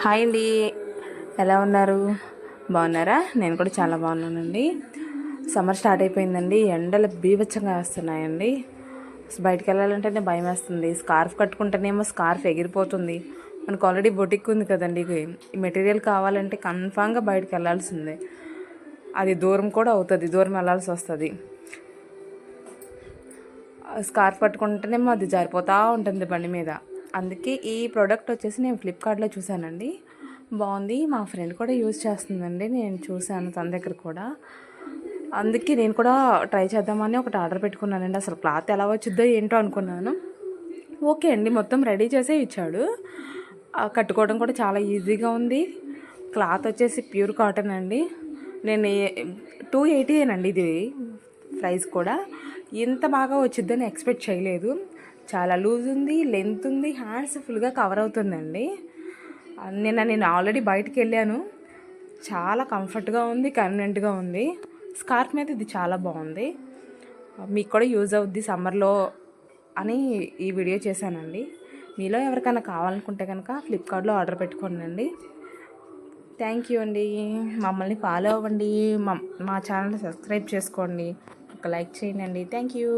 Hi అండి, ఎలా ఉన్నారు? బాగున్నారా? నేను కూడా చాలా బాగున్నానండి. సమ్మర్ స్టార్ట్ అయిపోయిందండి. ఎండలు బీభత్సంగా వేస్తున్నాయండి. బయటికి వెళ్ళాలంటేనే భయం వేస్తుంది. స్కార్ఫ్ కట్టుకుంటేనేమో స్కార్ఫ్ ఎగిరిపోతుంది. మనకు ఆల్రెడీ బొటిక్ ఉంది కదండి, ఈ మెటీరియల్ కావాలంటే కన్ఫామ్గా బయటకు వెళ్ళాల్సిందే. అది దూరం కూడా అవుతుంది, దూరం వెళ్ళాల్సి వస్తుంది. స్కార్ఫ్ కట్టుకుంటేనేమో అది జారిపోతూ ఉంటుంది బండి మీద. అందుకే ఈ ప్రోడక్ట్ వచ్చేసి నేను ఫ్లిప్కార్ట్లో చూశానండి. బాగుంది. మా ఫ్రెండ్ కూడా యూజ్ చేస్తుందండి, నేను చూశాను తన దగ్గర కూడా. అందుకే నేను కూడా ట్రై చేద్దామని ఒకటి ఆర్డర్ పెట్టుకున్నానండి. అసలు క్లాత్ ఎలా వచ్చిద్దో ఏంటో అనుకున్నాను. ఓకే అండి, మొత్తం రెడీ చేసే ఇచ్చాడు. కట్టుకోవడం కూడా చాలా ఈజీగా ఉంది. క్లాత్ వచ్చేసి ప్యూర్ కాటన్ అండి. నేను 280 ఇది ప్రైస్ కూడా. ఇంత బాగా వచ్చిద్దని ఎక్స్పెక్ట్ చేయలేదు. చాలా లూజ్ ఉంది, లెంత్ ఉంది, హ్యాండ్స్ ఫుల్గా కవర్ అవుతుందండి. నేను ఆల్రెడీ బయటికి వెళ్ళాను. చాలా కంఫర్ట్గా ఉంది, కన్వీనెంట్గా ఉంది. స్కార్ఫ్ మీద ఇది చాలా బాగుంది. మీకు కూడా యూజ్ అవుద్ది సమ్మర్లో అని ఈ వీడియో చేశానండి. మీలో ఎవరికైనా కావాలనుకుంటే కనుక ఫ్లిప్కార్ట్లో ఆర్డర్ పెట్టుకోండి. థ్యాంక్ యూ అండి. మమ్మల్ని ఫాలో అవ్వండి, మా ఛానల్ సబ్స్క్రైబ్ చేసుకోండి, ఒక లైక్ చేయండి. Thank you.